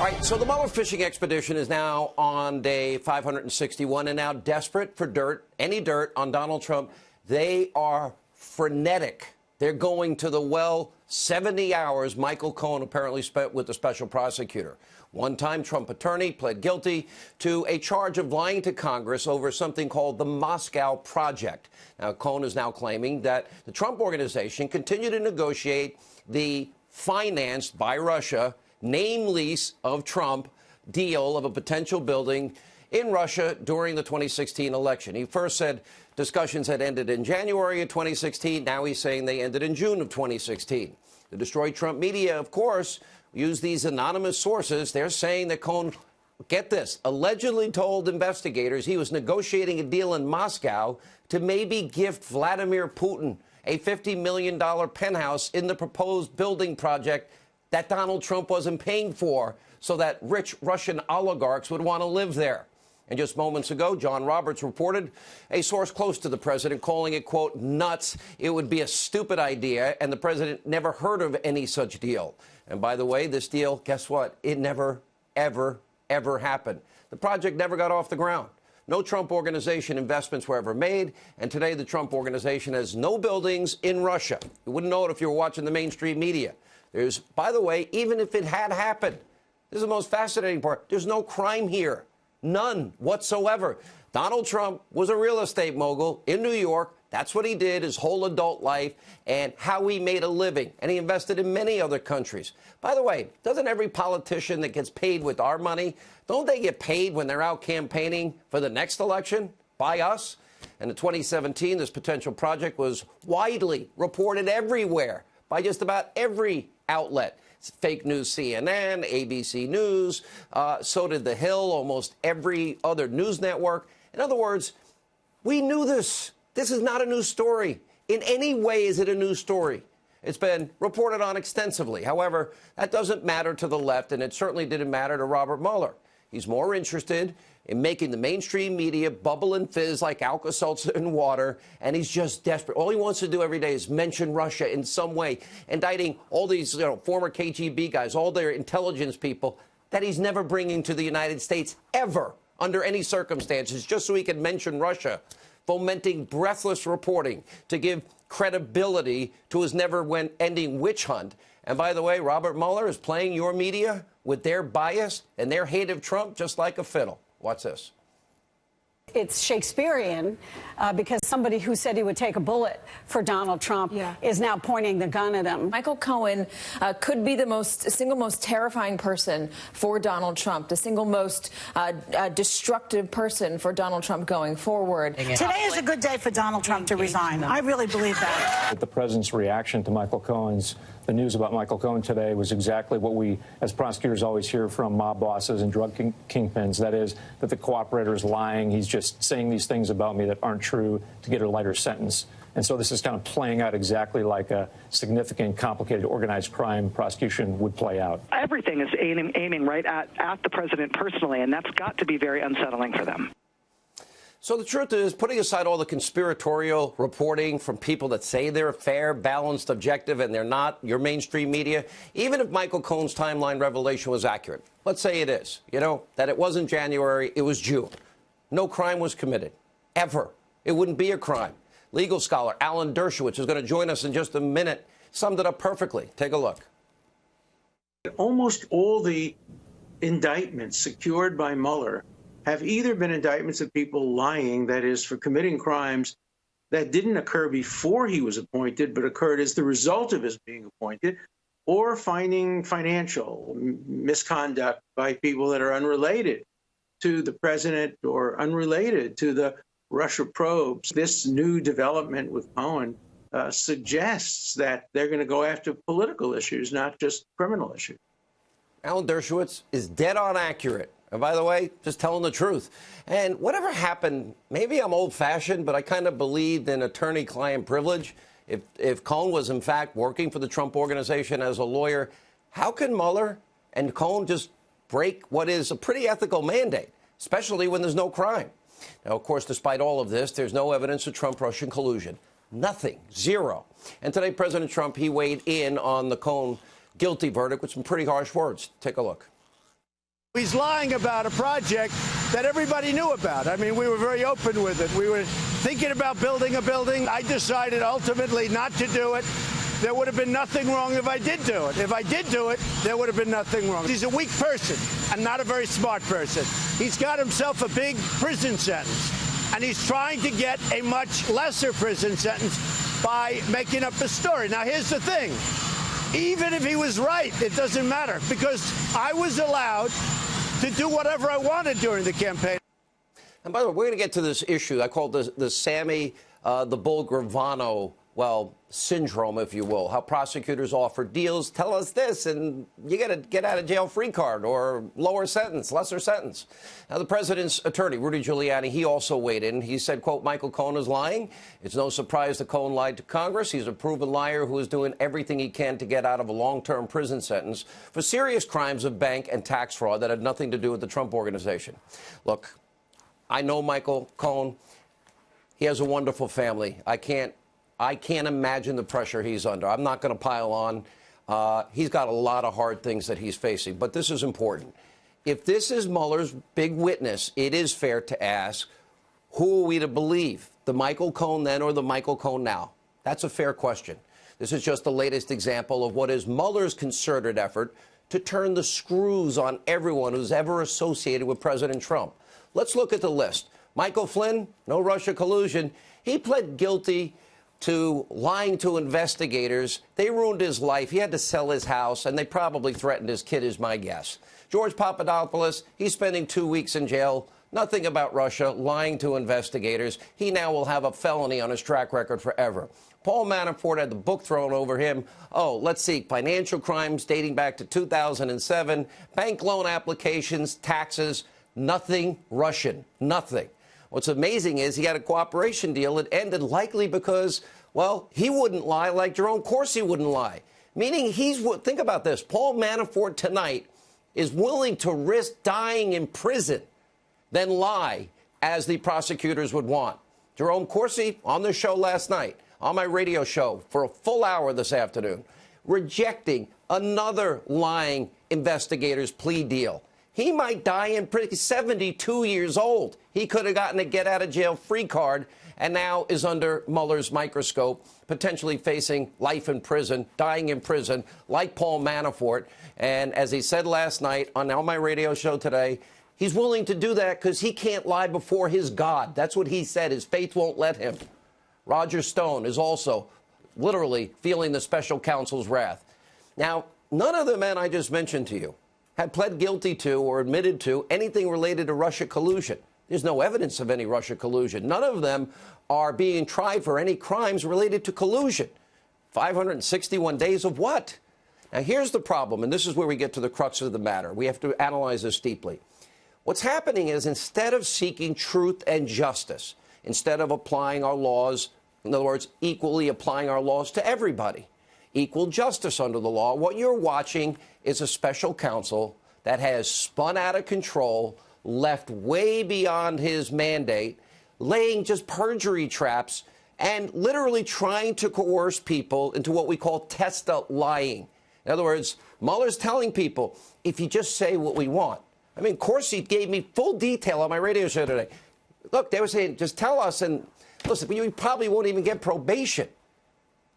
All right, so the Mueller fishing expedition is now on day 561 and now desperate for dirt, any dirt on Donald Trump. They are frenetic. They're going to the well. 70 hours Michael Cohen apparently spent with the special prosecutor. One-time Trump attorney pled guilty to a charge of lying to Congress over something called the Moscow Project. Now, Cohen is now claiming that the Trump organization continued to negotiate the financed by Russia name lease of Trump deal of a potential building in Russia during the 2016 election. He first said discussions had ended in January of 2016. Now he's saying they ended in June of 2016. The destroyed Trump media, of course, used these anonymous sources. They're saying that Cohen, get this, allegedly told investigators he was negotiating a deal in Moscow to maybe gift Vladimir Putin a $50 million penthouse in the proposed building project that Donald Trump wasn't paying for so that rich Russian oligarchs would want to live there. And just moments ago, John Roberts reported a source close to the president calling it, quote, nuts. It would be a stupid idea, and the president never heard of any such deal. And by the way, this deal, guess what? It never, ever, ever happened. The project never got off the ground. No Trump Organization investments were ever made, and today the Trump Organization has no buildings in Russia. You wouldn't know it if you were watching the mainstream media. There's, by the way, even if it had happened, this is the most fascinating part, there's no crime here. None whatsoever. Donald Trump was a real estate mogul in New York. That's what he did his whole adult life and how he made a living. And he invested in many other countries. By the way, doesn't every politician that gets paid with our money, don't they get paid when they're out campaigning for the next election by us? And in 2017, this potential project was widely reported everywhere by just about every outlet. Fake news, CNN, ABC News, so did The Hill, almost every other news network. In other words, we knew this. This is not a news story. In any way is it a news story. It's been reported on extensively. However, that doesn't matter to the left, and it certainly didn't matter to Robert Mueller. He's more interested in making the mainstream media bubble and fizz like Alka-Seltzer in water, and he's just desperate. All he wants to do every day is mention Russia in some way, indicting all these former KGB guys, all their intelligence people that he's never bringing to the United States ever, under any circumstances, just so he can mention Russia, fomenting breathless reporting to give credibility to his never-ending witch hunt. And by the way, Robert Mueller is playing your media with their bias and their hate of Trump just like a fiddle. Watch this. It's Shakespearean because somebody who said he would take a bullet for Donald Trump is now pointing the gun at him. Michael Cohen could be the single most terrifying person for Donald Trump, the single most destructive person for Donald Trump going forward. Today is a good day for Donald Trump to resign. I really believe that. The president's reaction to Michael Cohen's the news about Michael Cohen today was exactly what we, as prosecutors, always hear from mob bosses and drug kingpins. That is, that the cooperator is lying. He's just saying these things about me that aren't true to get a lighter sentence. And so this is kind of playing out exactly like a significant, complicated, organized crime prosecution would play out. Everything is aiming right at the president personally, and that's got to be very unsettling for them. So the truth is, putting aside all the conspiratorial reporting from people that say they're fair, balanced, objective, and they're not, your mainstream media, even if Michael Cohen's timeline revelation was accurate, let's say it is, that it wasn't January, it was June. No crime was committed, ever. It wouldn't be a crime. Legal scholar Alan Dershowitz is going to join us in just a minute, summed it up perfectly. Take a look. Almost all the indictments secured by Mueller have either been indictments of people lying, that is, for committing crimes that didn't occur before he was appointed, but occurred as the result of his being appointed, or finding financial misconduct by people that are unrelated to the president or unrelated to the Russia probes. This new development with Cohen suggests that they're going to go after political issues, not just criminal issues. Alan Dershowitz is dead on accurate. And by the way, just telling the truth. And whatever happened, maybe I'm old-fashioned, but I kind of believed in attorney-client privilege. If Cohen was, in fact, working for the Trump Organization as a lawyer, how can Mueller and Cohen just break what is a pretty ethical mandate, especially when there's no crime? Now, of course, despite all of this, there's no evidence of Trump-Russian collusion. Nothing. Zero. And today, President Trump, he weighed in on the Cohen guilty verdict with some pretty harsh words. Take a look. He's lying about a project that everybody knew about. I mean, we were very open with it. We were thinking about building a building. I decided ultimately not to do it. There would have been nothing wrong if I did do it. If I did do it, there would have been nothing wrong. He's a weak person and not a very smart person. He's got himself a big prison sentence, and he's trying to get a much lesser prison sentence by making up a story. Now, here's the thing. Even if he was right, it doesn't matter, because I was allowed to do whatever I wanted during the campaign. And by the way, we're going to get to this issue. I call it the Sammy the Bull Gravano, well, syndrome, if you will, how prosecutors offer deals. Tell us this, and you get a get-out-of-jail-free card or lower sentence, lesser sentence. Now, the president's attorney, Rudy Giuliani, he also weighed in. He said, quote, Michael Cohen is lying. It's no surprise that Cohen lied to Congress. He's a proven liar who is doing everything he can to get out of a long-term prison sentence for serious crimes of bank and tax fraud that had nothing to do with the Trump organization. Look, I know Michael Cohen. He has a wonderful family. I can't imagine the pressure he's under. I'm not going to pile on. He's got a lot of hard things that he's facing. But this is important. If this is Mueller's big witness, it is fair to ask, who are we to believe? The Michael Cohen then or the Michael Cohen now? That's a fair question. This is just the latest example of what is Mueller's concerted effort to turn the screws on everyone who's ever associated with President Trump. Let's look at the list. Michael Flynn, no Russia collusion. He pled guilty to lying to investigators. They ruined his life. He had to sell his house, and they probably threatened his kid, is my guess. George Papadopoulos, he's spending 2 weeks in jail. Nothing about Russia, lying to investigators. He now will have a felony on his track record forever. Paul Manafort had the book thrown over him. Oh, let's see, financial crimes dating back to 2007, bank loan applications, taxes, nothing Russian, nothing. What's amazing is he had a cooperation deal that ended likely because, well, he wouldn't lie like Jerome Corsi wouldn't lie. Meaning think about this, Paul Manafort tonight is willing to risk dying in prison than lie as the prosecutors would want. Jerome Corsi on the show last night, on my radio show for a full hour this afternoon, rejecting another lying investigator's plea deal. He might die in prison. 72 years old. He could have gotten a get-out-of-jail-free card and now is under Mueller's microscope, potentially facing life in prison, dying in prison, like Paul Manafort. And as he said last night on my radio show today, he's willing to do that because he can't lie before his God. That's what he said. His faith won't let him. Roger Stone is also literally feeling the special counsel's wrath. Now, none of the men I just mentioned to you had pled guilty to or admitted to anything related to Russia collusion. There's no evidence of any Russia collusion. None of them are being tried for any crimes related to collusion. 561 days of what? Now, here's the problem, and this is where we get to the crux of the matter. We have to analyze this deeply. What's happening is instead of seeking truth and justice, instead of applying our laws, in other words, equally applying our laws to everybody, equal justice under the law, what you're watching is a special counsel that has spun out of control, left way beyond his mandate, laying just perjury traps and literally trying to coerce people into what we call testa lying. In other words, Mueller's telling people, if you just say what we want. I mean, Corsi gave me full detail on my radio show today. Look, they were saying, just tell us, and listen, you probably won't even get probation.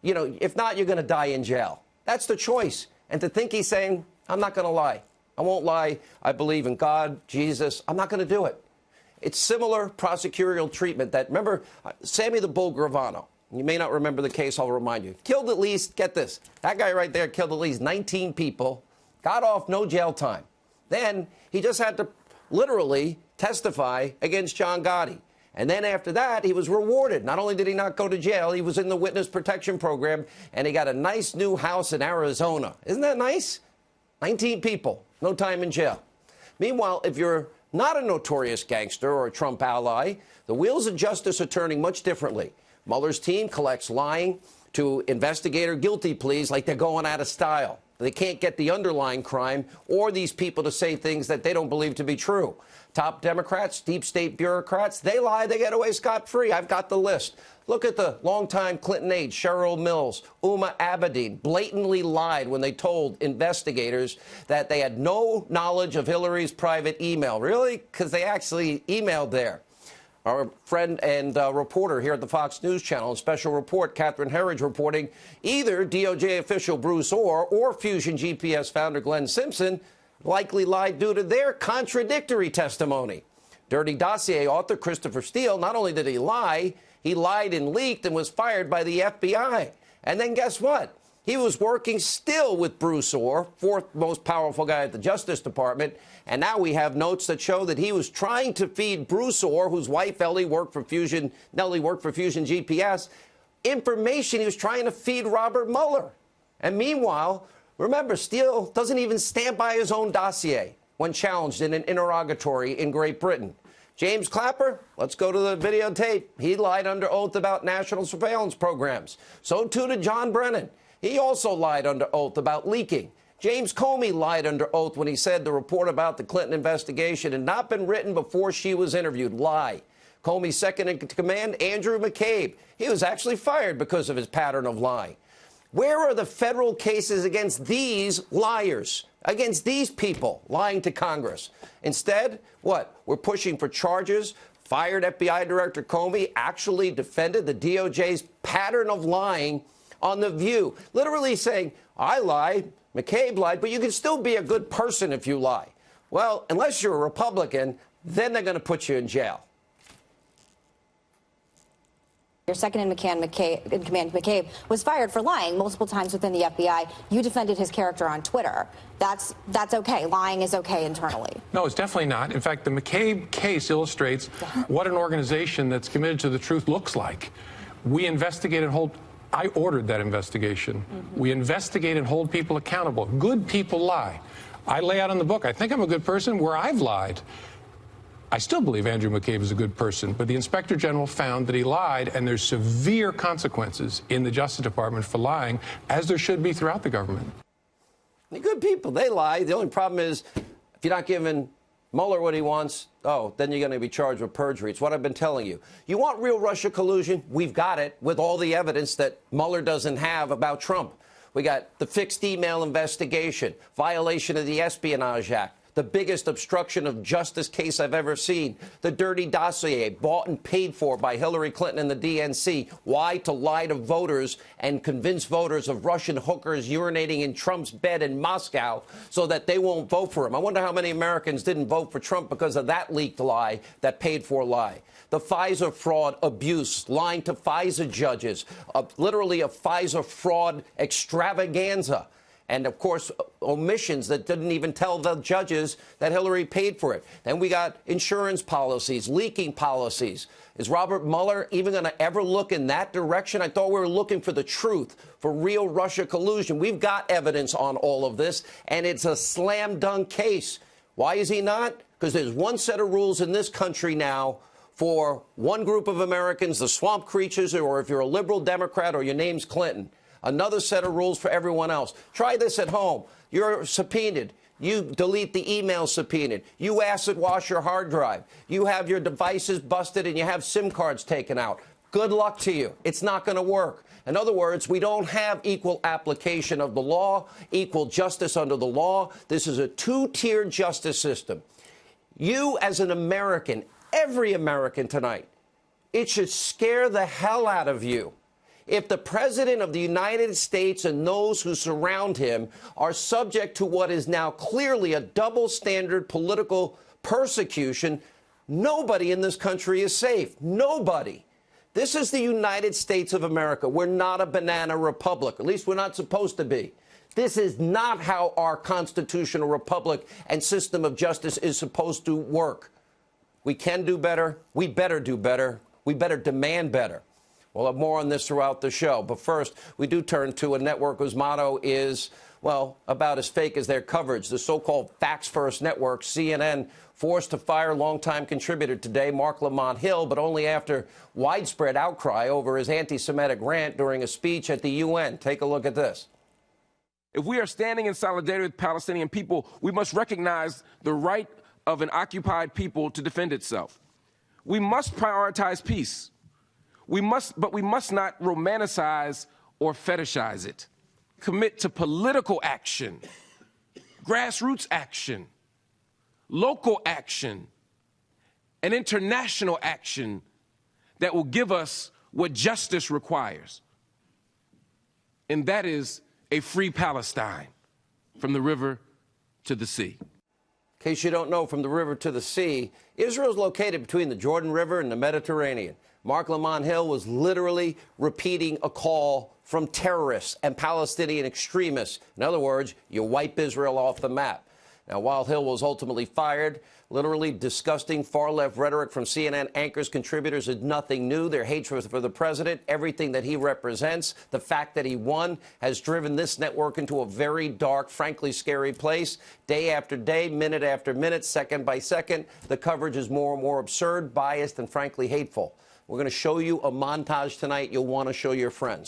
You know, if not, you're going to die in jail. That's the choice. And to think he's saying, I'm not going to lie. I won't lie. I believe in God, Jesus. I'm not going to do it. It's similar prosecutorial treatment that, remember, Sammy the Bull Gravano. You may not remember the case, I'll remind you. Killed at least, get this, that guy right there killed at least 19 people, got off no jail time. Then he just had to literally testify against John Gotti. And then after that, he was rewarded. Not only did he not go to jail, he was in the witness protection program, and he got a nice new house in Arizona. Isn't that nice? 19 people, no time in jail. Meanwhile, if you're not a notorious gangster or a Trump ally, the wheels of justice are turning much differently. Mueller's team collects lying to investigator guilty pleas like they're going out of style. They can't get the underlying crime or these people to say things that they don't believe to be true. Top Democrats, deep state bureaucrats, they lie, they get away scot-free. I've got the list. Look at the longtime Clinton aides, Cheryl Mills, Uma Abedin, blatantly lied when they told investigators that they had no knowledge of Hillary's private email. Really? Because they actually emailed there. Our friend and reporter here at the Fox News Channel, special report, Catherine Herridge, reporting either DOJ official Bruce Orr or Fusion GPS founder Glenn Simpson likely lied due to their contradictory testimony. Dirty Dossier author Christopher Steele, not only did he lie, he lied and leaked and was fired by the FBI. And then guess what? He was working still with Bruce Orr, fourth most powerful guy at the Justice Department. And now we have notes that show that he was trying to feed Bruce Orr, whose wife Nellie worked for Fusion GPS, information he was trying to feed Robert Mueller. And meanwhile, remember, Steele doesn't even stand by his own dossier when challenged in an interrogatory in Great Britain. James Clapper, let's go to the videotape. He lied under oath about national surveillance programs. So too did John Brennan. He also lied under oath about leaking. James Comey lied under oath when he said the report about the Clinton investigation had not been written before she was interviewed. Lie. Comey's second in command, Andrew McCabe. He was actually fired because of his pattern of lying. Where are the federal cases against these liars, against these people lying to Congress? Instead, what? We're pushing for charges. Fired FBI Director Comey actually defended the DOJ's pattern of lying on The View, literally saying, I lied, McCabe lied, but you can still be a good person if you lie. Well, unless you're a Republican, then they're going to put you in jail. Your second in command, McCabe, was fired for lying multiple times within the FBI. You defended his character on Twitter. That's okay. Lying is okay internally. No, it's definitely not. In fact, the McCabe case illustrates what an organization that's committed to the truth looks like. We investigate and hold. I ordered that investigation. We investigate and hold people accountable. Good people lie. I lay out in the book, I think I'm a good person where I've lied. I still believe Andrew McCabe is a good person, but the Inspector General found that he lied, and there's severe consequences in the Justice Department for lying, as there should be throughout the government. The good people, they lie. The only problem is if you're not giving Mueller what he wants, then you're going to be charged with perjury. It's what I've been telling you. You want real Russia collusion? We've got it with all the evidence that Mueller doesn't have about Trump. We got the fixed email investigation, violation of the Espionage Act, the biggest obstruction of justice case I've ever seen, the dirty dossier bought and paid for by Hillary Clinton and the DNC. Why? To lie to voters and convince voters of Russian hookers urinating in Trump's bed in Moscow so that they won't vote for him. I wonder how many Americans didn't vote for Trump because of that leaked lie, that paid for lie. The FISA fraud abuse, lying to FISA judges, literally a FISA fraud extravaganza. And, of course, omissions that didn't even tell the judges that Hillary paid for it. Then we got insurance policies, leaking policies. Is Robert Mueller even going to ever look in that direction? I thought we were looking for the truth, for real Russia collusion. We've got evidence on all of this, and it's a slam dunk case. Why is he not? Because there's one set of rules in this country now for one group of Americans, the swamp creatures, or if you're a liberal Democrat or your name's Clinton. Another set of rules for everyone else. Try this at home. You're subpoenaed. You delete the email subpoenaed. You acid wash your hard drive. You have your devices busted and you have SIM cards taken out. Good luck to you. It's not going to work. In other words, we don't have equal application of the law, equal justice under the law. This is a two-tiered justice system. You, as an American, every American tonight, it should scare the hell out of you if the President of the United States and those who surround him are subject to what is now clearly a double standard political persecution. Nobody in this country is safe. Nobody. This is the United States of America. We're not a banana republic. At least we're not supposed to be. This is not how our constitutional republic and system of justice is supposed to work. We can do better. We better do better. We better demand better. We'll have more on this throughout the show. But first, we do turn to a network whose motto is, well, about as fake as their coverage. The so-called Facts First Network, CNN, forced to fire longtime contributor today, Mark Lamont Hill, but only after widespread outcry over his anti-Semitic rant during a speech at the UN. Take a look at this. If we are standing in solidarity with Palestinian people, we must recognize the right of an occupied people to defend itself. We must prioritize peace. But we must not romanticize or fetishize it. Commit to political action, grassroots action, local action, and international action that will give us what justice requires. And that is a free Palestine from the river to the sea. In case you don't know, from the river to the sea, Israel is located between the Jordan River and the Mediterranean. Mark Lamont Hill was literally repeating a call from terrorists and Palestinian extremists. In other words, you wipe Israel off the map. Now, while Hill was ultimately fired, literally disgusting far-left rhetoric from CNN anchors, contributors is nothing new. Their hatred for the president, everything that he represents, the fact that he won, has driven this network into a very dark, frankly scary place. Day after day, minute after minute, second by second, the coverage is more and more absurd, biased, and frankly hateful. We're going to show you a montage tonight you'll want to show your friends.